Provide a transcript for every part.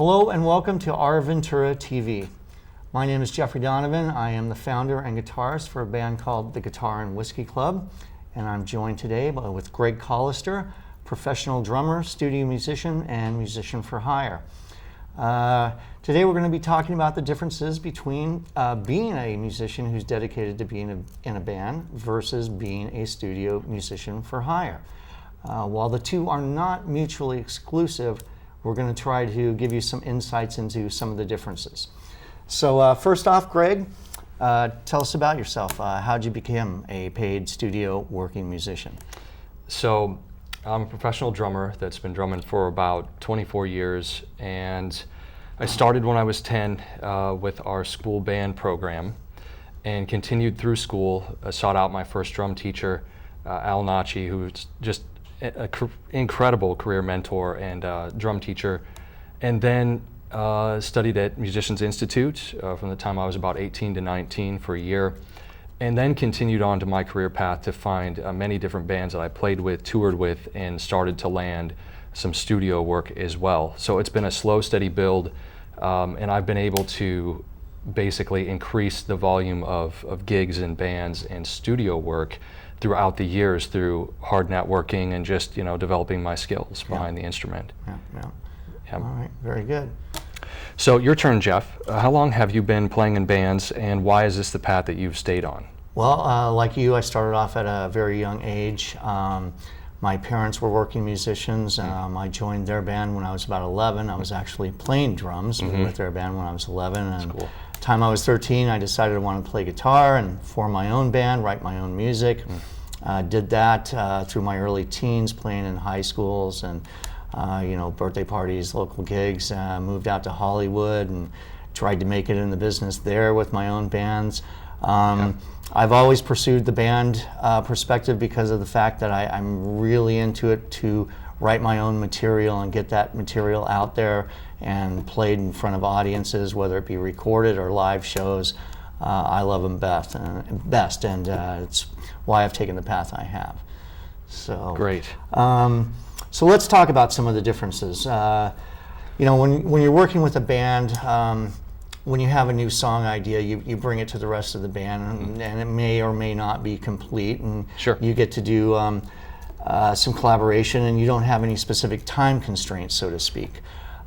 Hello and welcome to OurVentura TV. My name is Jeffrey Donovan. I am the founder and guitarist for a band called the Guitar and Whiskey Club, and I'm joined today with Greg Collister, professional drummer, studio musician, and musician for hire. Today we're going to be talking about the differences between being a musician who's dedicated to being in a band versus being a studio musician for hire. While the two are not mutually exclusive, we're going to try to give you some insights into some of the differences. So first off, Greg, tell us about yourself. How'd you become a paid studio working musician? So I'm a professional drummer that's been drumming for about 24 years, and I started when I was 10 with our school band program and continued through school. I sought out my first drum teacher, Al Nachi, who's just an incredible career mentor and drum teacher, and then studied at Musicians Institute from the time I was about 18 to 19 for a year, and then continued on to my career path to find many different bands that I played with, toured with, and started to land some studio work as well. So it's been a slow, steady build, and I've been able to basically increase the volume of gigs and bands and studio work throughout the years through hard networking and just, developing my skills behind the instrument. Yeah. All right, very good. So your turn, Jeff. How long have you been playing in bands, and why is this the path that you've stayed on? Well, like you, I started off at a very young age. My parents were working musicians. I joined their band when I was about 11. I was actually playing drums with their band when I was 11. And cool. Time I was 13, I decided I wanted to play guitar and form my own band, write my own music. Did that through my early teens, playing in high schools and birthday parties, local gigs. Moved out to Hollywood and tried to make it in the business there with my own bands. I've always pursued the band perspective because of the fact that I'm really into it to write my own material and get that material out there and played in front of audiences, whether it be recorded or live shows. I love them best, and it's why I've taken the path I have. So great. So let's talk about some of the differences. When you're working with a band, when you have a new song idea, you bring it to the rest of the band, and it may or may not be complete, and sure. You get to do some collaboration, and you don't have any specific time constraints, so to speak.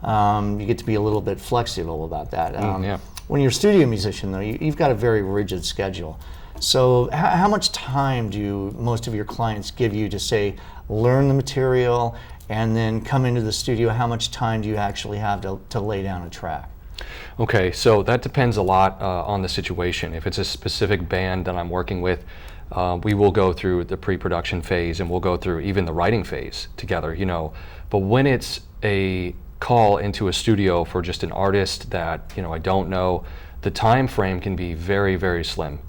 You get to be a little bit flexible about that. When you're a studio musician, though, you've got a very rigid schedule. So how much time do most of your clients give you to, say, learn the material and then come into the studio? How much time do you actually have to lay down a track? Okay, so that depends a lot on the situation. If it's a specific band that I'm working with, we will go through the pre-production phase, and we'll go through even the writing phase together, But when it's a call into a studio for just an artist that, I don't know, the time frame can be very, very slim.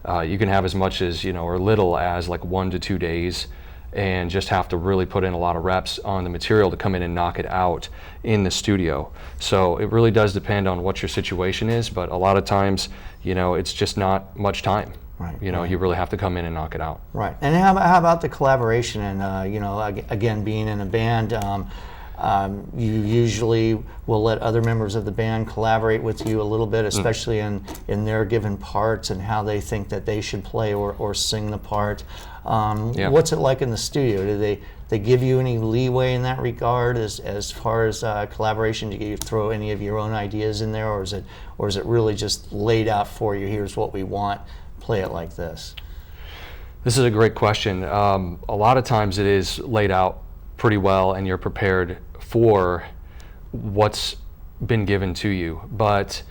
You can have as much as, or little as like 1 to 2 days, and just have to really put in a lot of reps on the material to come in and knock it out in the studio. So it really does depend on what your situation is, but a lot of times, it's just not much time. Right. You really have to come in and knock it out. Right. And how about the collaboration? And again, being in a band, you usually will let other members of the band collaborate with you a little bit, especially in their given parts and how they think that they should play or sing the part. What's it like in the studio? Do they give you any leeway in that regard as far as collaboration? Do you throw any of your own ideas in there, or is it really just laid out for you? Here's what we want. Play it like this. This is a great question. A lot of times it is laid out pretty well, and you're prepared for what's been given to you. But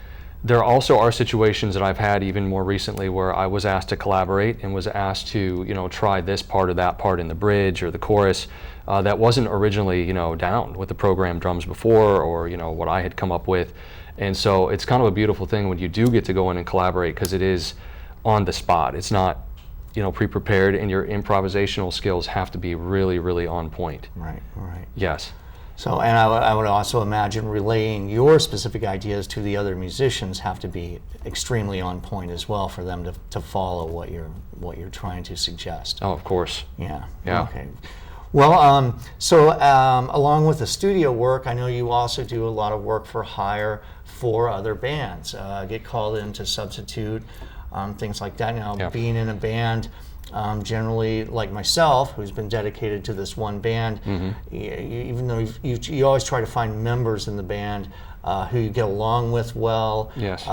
there also are situations that I've had even more recently where I was asked to collaborate and was asked to, try this part or that part in the bridge or the chorus that wasn't originally, down with the program drums before, or, what I had come up with. And so it's kind of a beautiful thing when you do get to go in and collaborate, because it is on the spot. It's not, pre-prepared, and your improvisational skills have to be really, really on point. Right. Yes. So, and I would also imagine relaying your specific ideas to the other musicians have to be extremely on point as well for them to follow what you're trying to suggest. Oh, of course. Yeah. Yeah. Okay. Well, along with the studio work, I know you also do a lot of work for hire for other bands. Get called in to substitute, things like that. Now, Yeah. being in a band, generally, like myself, who's been dedicated to this one band, even though you always try to find members in the band who you get along with well, Yes.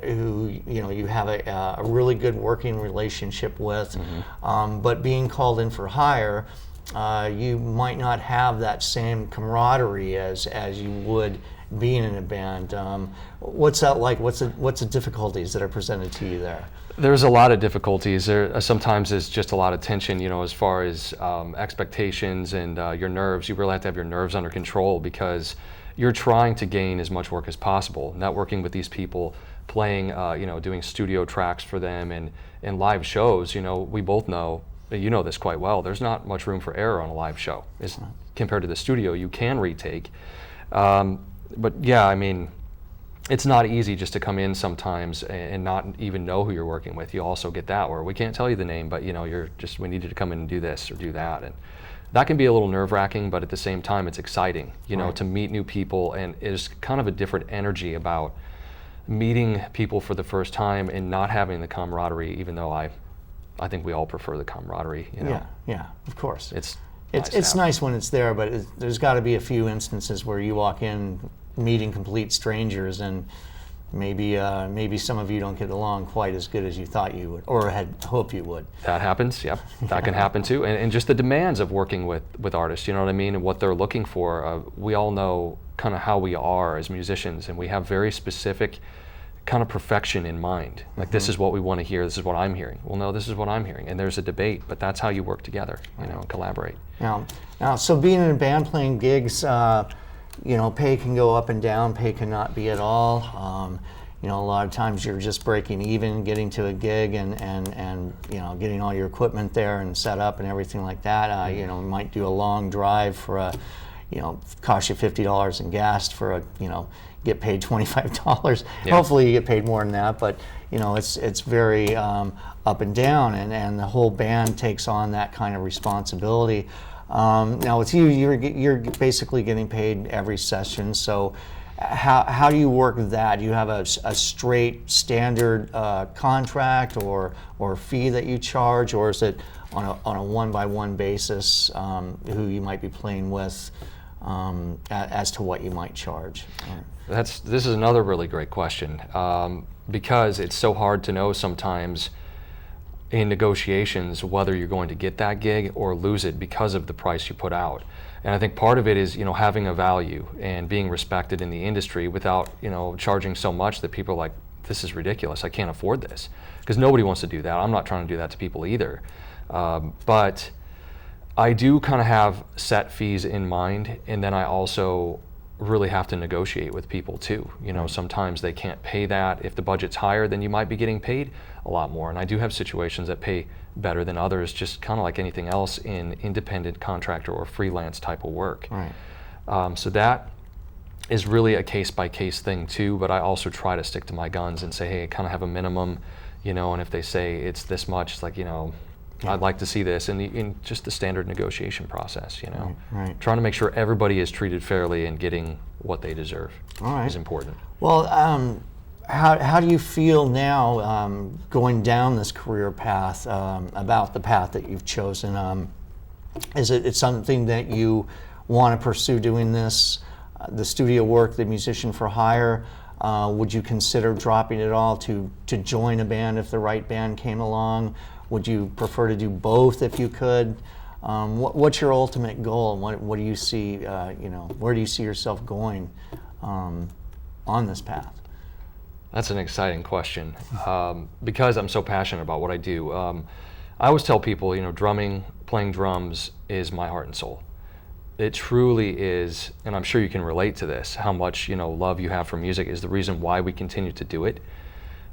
who you have a really good working relationship with, but being called in for hire, you might not have that same camaraderie as you would being in a band. What's that like? What's the difficulties that are presented to you there? There's a lot of difficulties. There sometimes is just a lot of tension, as far as expectations and your nerves. You really have to have your nerves under control because you're trying to gain as much work as possible. Networking with these people, playing, doing studio tracks for them and live shows. We both know, you know this quite well, there's not much room for error on a live show. Compared to the studio, you can retake. But yeah, I mean, it's not easy just to come in sometimes and not even know who you're working with. You also get that where we can't tell you the name, but we need you to come in and do this or do that. And that can be a little nerve-wracking, but at the same time, it's exciting, to meet new people, and it's kind of a different energy about meeting people for the first time and not having the camaraderie, even though I think we all prefer the camaraderie, Yeah, of course. It's nice when it's there, but there's got to be a few instances where you walk in meeting complete strangers and maybe some of you don't get along quite as good as you thought you would or had hoped you would. That happens, yep. That can happen too. And just the demands of working with artists, you know what I mean, and what they're looking for. We all know kind of how we are as musicians, and we have very specific kind of perfection in mind. Like, this is what we want to hear, this is what I'm hearing. Well, no, this is what I'm hearing. And there's a debate, but that's how you work together, and collaborate. Now, so being in a band, playing gigs, pay can go up and down, pay cannot be at all. A lot of times you're just breaking even, getting to a gig and getting all your equipment there and set up and everything like that. You might do a long drive for cost you $50 in gas for get paid $25. Yeah. Hopefully you get paid more than that, but it's very up and down, and the whole band takes on that kind of responsibility. Now with you, you're basically getting paid every session. So how do you work that? Do you have a straight standard contract or fee that you charge, or is it on a one-by-one basis who you might be playing with as to what you might charge? This is another really great question, because it's so hard to know sometimes in negotiations whether you're going to get that gig or lose it because of the price you put out. And I think part of it is having a value and being respected in the industry without charging so much that people are like, this is ridiculous, I can't afford this. Because nobody wants to do that. I'm not trying to do that to people either. But I do kind of have set fees in mind, and then I also really have to negotiate with people too. Sometimes they can't pay that. If the budget's higher, then you might be getting paid a lot more. And I do have situations that pay better than others, just kind of like anything else in independent contractor or freelance type of work. Right. So that is really a case-by-case thing too, but I also try to stick to my guns and say, hey, I kind of have a minimum, and if they say it's this much, it's like, I'd like to see this, and in just the standard negotiation process, Right. Trying to make sure everybody is treated fairly and getting what they deserve. All right. Is important. Well, how do you feel now going down this career path, about the path that you've chosen? Is it something that you want to pursue doing this, the studio work, the musician for hire? Would you consider dropping it all to join a band if the right band came along? Would you prefer to do both if you could? What's your ultimate goal, and what do you see? Where do you see yourself going on this path? That's an exciting question, because I'm so passionate about what I do. I always tell people, drumming, playing drums is my heart and soul. It truly is, and I'm sure you can relate to this, how much love you have for music is the reason why we continue to do it.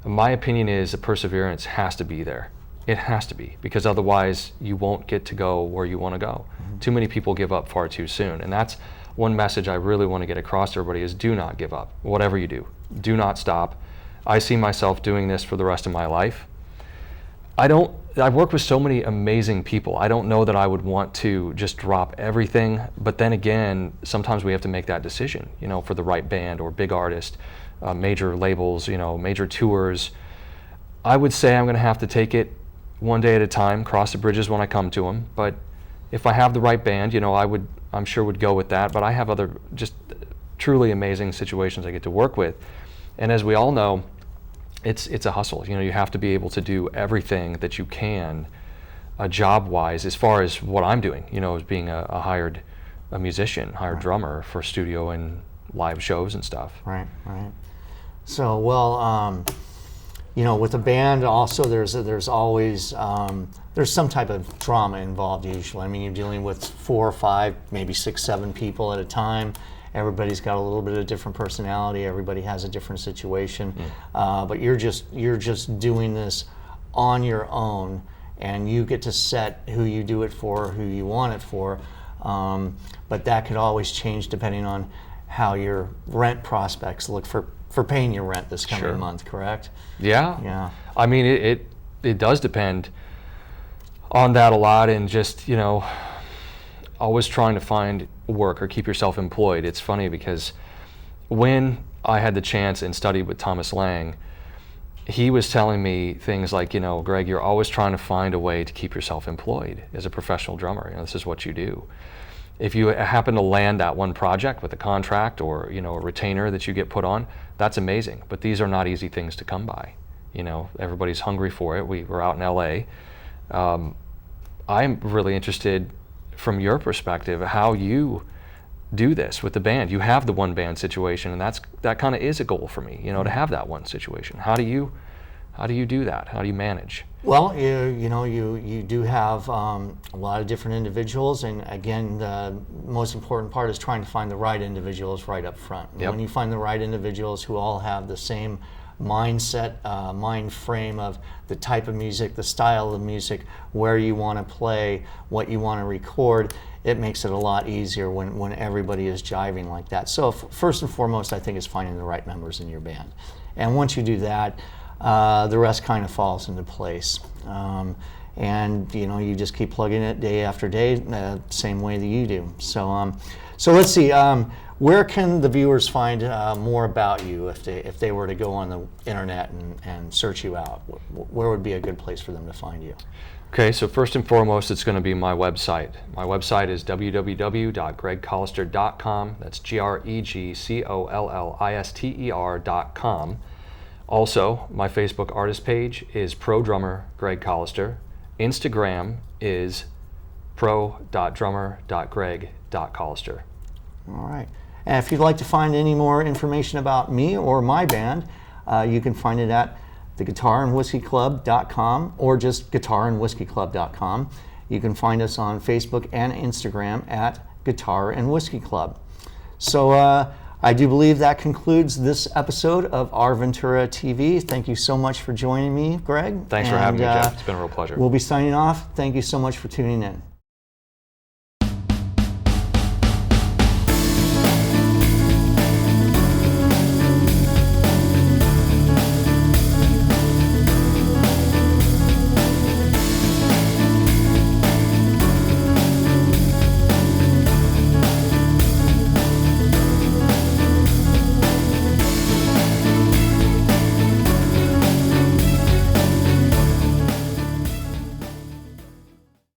My opinion is that perseverance has to be there. It has to be, because otherwise you won't get to go where you want to go. Mm-hmm. Too many people give up far too soon, and that's one message I really want to get across to everybody is do not give up. Whatever you do, do not stop. I see myself doing this for the rest of my life. I don't I've worked with so many amazing people. I don't know that I would want to just drop everything, but then again, sometimes we have to make that decision, you know, for the right band or big artist, major labels, you know, major tours. I would say I'm going to have to take it one day at a time, cross the bridges when I come to them. But if I have the right band, you know, I'm sure would go with that. But I have other just truly amazing situations I get to work with. And as we all know, it's a hustle. You know, you have to be able to do everything that you can, job-wise, as far as what I'm doing. You know, as being a hired musician, hired drummer for studio and live shows and stuff. Right, right. So, well, you know, with a band, also there's always there's some type of drama involved usually. I mean, you're dealing with 4 or 5, maybe 6, 7 people at a time. Everybody's got a little bit of different personality. Everybody has a different situation, but you're just doing this on your own, and you get to set who you do it for, who you want it for. But that could always change depending on how your rent prospects look for paying your rent this coming month. Correct? Yeah. Yeah. I mean, it does depend on that a lot, and just, you know, always trying to find work or keep yourself employed. It's funny because when I had the chance and studied with Thomas Lang, he was telling me things like, you know, Greg, you're always trying to find a way to keep yourself employed as a professional drummer. You know, this is what you do. If you happen to land that one project with a contract or, you know, a retainer that you get put on, that's amazing. But these are not easy things to come by. You know, everybody's hungry for it. We're out in LA. I'm really interested from your perspective how you do this with the band. You have the one band situation, and that kind of is a goal for me, you know, to have that one situation. How do you do that? How do you manage? Well, you do have a lot of different individuals, and again, the most important part is trying to find the right individuals right up front. Yep. When you find the right individuals who all have the same mindset, mind frame of the type of music, the style of music, where you want to play, what you want to record, it makes it a lot easier when everybody is jiving like that. So first and foremost, I think is finding the right members in your band. And once you do that, the rest kind of falls into place. And you know, you just keep plugging it day after day, same way that you do. So let's see. Where can the viewers find more about you if they were to go on the internet and search you out? Where would be a good place for them to find you? Okay, so first and foremost, it's going to be my website. My website is www.gregcollister.com. That's GREGCOLLISTER.com. Also, my Facebook artist page is Pro Drummer Greg Collister. Instagram is pro.drummer.greg.collister. All right. And if you'd like to find any more information about me or my band, you can find it at theguitarandwhiskeyclub.com or just guitarandwhiskeyclub.com. You can find us on Facebook and Instagram at Guitar and Whiskey Club. So I do believe that concludes this episode of Our Ventura TV. Thank you so much for joining me, Greg. Thanks for having me, Jeff. It's been a real pleasure. We'll be signing off. Thank you so much for tuning in.